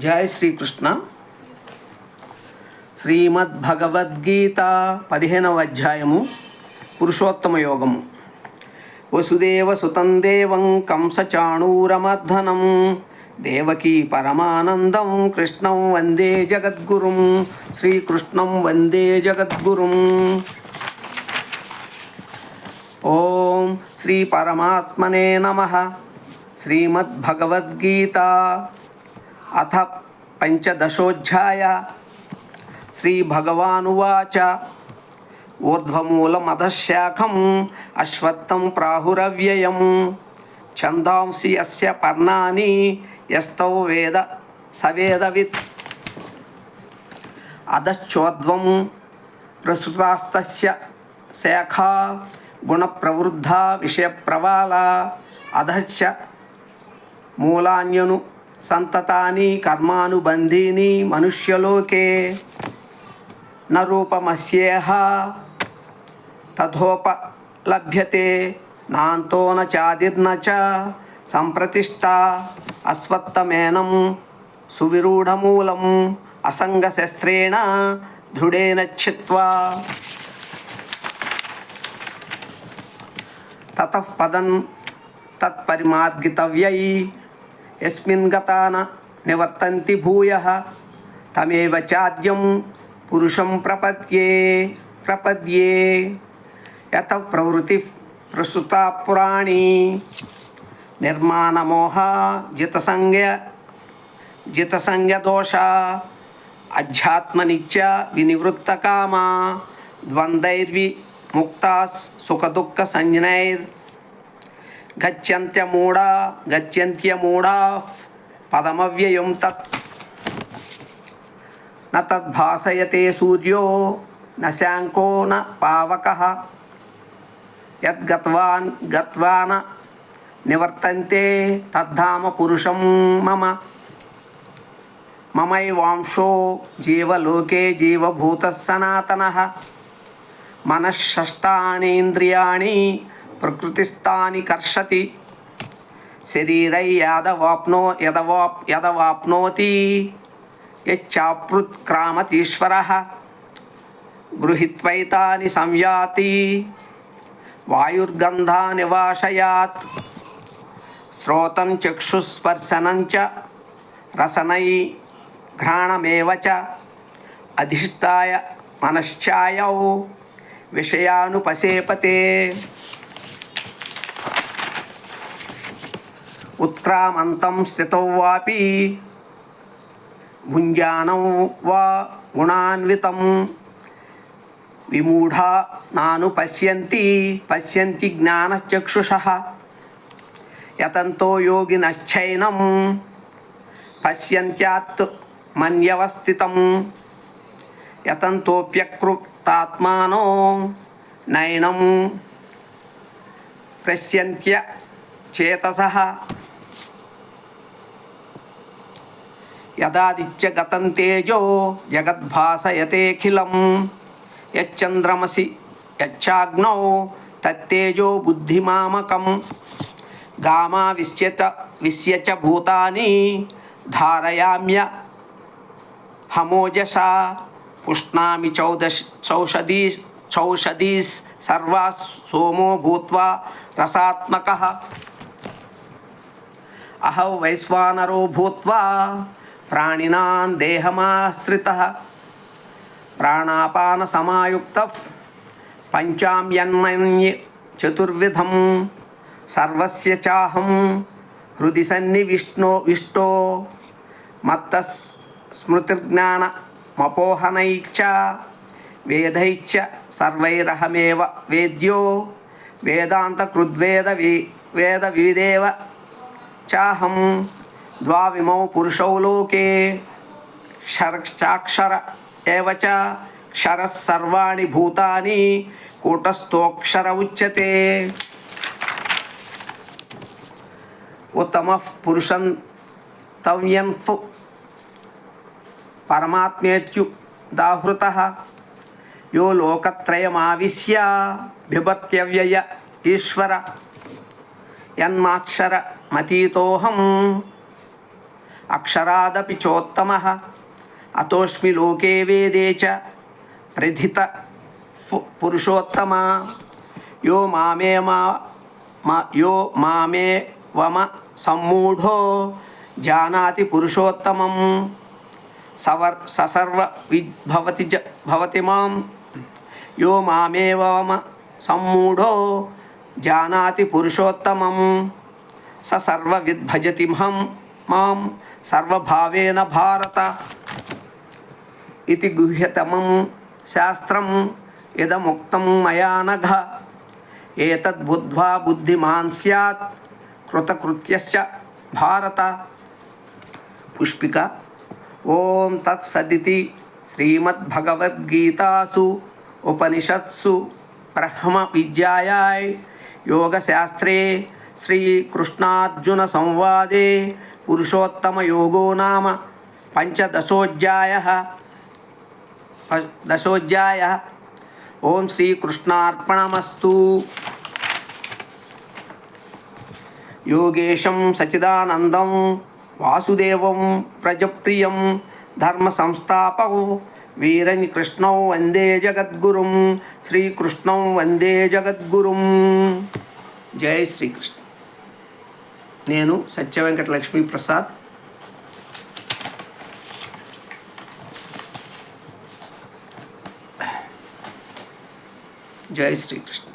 జై శ్రీకృష్ణ. శ్రీమద్భగవద్గీత 15వ అధ్యాయము పురుషోత్తమ యోగము. వసుదేవ సుతం దేవం కంసచాణూరమర్ధనం దేవకీ పరమానందం కృష్ణం వందే జగద్గురుం. శ్రీకృష్ణం వందే జగద్గురుం. ఓం శ్రీ పరమాత్మనే నమః. శ్రీమద్భగవద్గీత అథ పంచదశోధ్యాయ. శ్రీభగవానువాచ ఊర్ధ్వమూలమధశాఖం అశ్వత్థం ప్రాహురవ్యయం ఛందాంసి యస్య పర్ణాని యస్తౌ వేద సవేదవిత్. అధశ్చోర్ధ్వం ప్రసృతాస్తస్య శాఖా గుణప్రవృద్ధా విషయప్రవాలా అధశ్చ మూలాన్యను సంతతాని కర్మానుబంధీని మనుష్యలోకే న రూపమస్యేహ తథోపలభ్యతే నాంతో న చాదిర్న చ సంప్రతిష్ఠా. అశ్వత్థమేనం సువిరూఢమూలం అసంగశస్త్రేణ దృఢేన చిత్వా తతః పదం తత్పరిమార్గితవ్యై యస్మిన్ గతా న నివర్తంతి భూయః తమేవ చాద్యం పురుషం ప్రపద్యే యత ప్రవృత్తి ప్రస్తుతా పురాణీ నిర్మాణమోహ జితసంగదోష అధ్యాత్మనిత్య వినివృత్తకామా ద్వంద్వైర్విముక్తా సుఖదుఃఖ సంజ్ఞైర్ గచ్చంత్యమూఢా పదమవ్యయం తత్ న తద్భాసయతే సూర్యో న శాంకో న పావకః యద్గత్వా న నివర్తంతే తద్ధామ పురుషం మమ. మమైవాంశో జీవలోకే జీవభూతః సనాతనః మనఃషష్టానీంద్రియాణి ప్రకృతిస్థాని కర్షతి శరీరై యదవాప్నోతి యచ్చాప్యుత్క్రామతీశ్వరః గృహీత్వైతాని సంయాతి వాయుర్గంధాని వాశయాత్. శ్రోతం చక్షుస్పర్శనం చ రసనై ఘ్రాణమేవ చ అధిష్ఠాయ మనశ్చాయౌ విషయానుపసేపతే. ఉత్క్రామంతం స్థితౌ వాపి భుంజానౌ వా గుణాన్వితం విమూఢా నాను పశ్యంతి జ్ఞానచక్షుషః యతంతో యోగినశ్చైనం పశ్యంత్యాత్ మన్యవస్థితం యతంతోప్యకృతాత్మానో నైనం పశ్యంత్య చేతసః. యదాదిత్య గతం తేజో జగద్భాసయతేఖిలం యచ్చంద్రమసి యచ్చాగ్నౌ తత్తేజో బుద్ధిమామకం గామా విశ్యచ భూతాని ధారయామ్య హమోజసా పుష్ణామి చౌషధీస్ సర్వా సోమో భూత్వా రసాత్మకః. అహౌ వైశ్వానరో భూత్వా ప్రాణినాం దేహమాశ్రితః ప్రాణాపాన సమాయుక్తః పంచామ్యన్మన్యే చతుర్విధం సర్వస్య చాహం హృది సన్నివిష్టో మత్తః స్మృతిర్జ్ఞానమపోహనైశ్చ వేదైశ్చ సర్వైరహమేవ వేద్యో వేదాంతకృద్వేద వివిదేవ చాహం. ద్వావిమౌ పురుషౌ లోకే క్షరశ్చాక్షర ఏవ చ క్షరః సర్వాణి భూతాని కూటస్థోక్షర ఉచ్యతే. ఉత్తమః పురుషం తవ్యం పరమాత్మేత్యుదాహృతః యో లోకత్రయమావిశ్య బిభత్యవ్యయ ఈశ్వర యన్మాక్షర మతీతోహం అక్షరాదపి చోత్తమః అతోస్మి లోకే వేదే చ ప్రథిత పురుషోత్తమ యో మామేవమ సమ్మూఢో జానాతి పురుషోత్తమం ససర్వ భవతి మాం యో మామేవమ సమ్మూఢో జానాతి పురుషోత్తమం స సర్వవిద్ భజతి మాం సర్వభావేన భారత ఇది గుహ్యతమం శాస్త్రం ఇదముక్తం మయా నఘ ఏతద్బుద్ధ్వా బుద్ధిమాన్ స్యాత్ కృతకృత్యశ్చ భారత. పుష్పిక. ఓం తత్సదితి శ్రీమద్భగవద్గీతాసు ఉపనిషత్సు బ్రహ్మ విద్యాయాం యోగశాస్త్రే శ్రీకృష్ణార్జున సంవాదే పురుషోత్తమ యోగో నామ పంచదశోధ్యాయః. ఓం శ్రీకృష్ణార్పణమస్తు. యోగేశం సచిదానందం వాసుదేవం వ్రజప్రియం ధర్మ సంస్థాపకం వీరం కృష్ణం వందే జగద్గురుం శ్రీకృష్ణం వందే జగద్గురుం. జై శ్రీకృష్ణ. నేను సత్యవెంకట లక్ష్మీ ప్రసాద్. జై శ్రీకృష్ణ.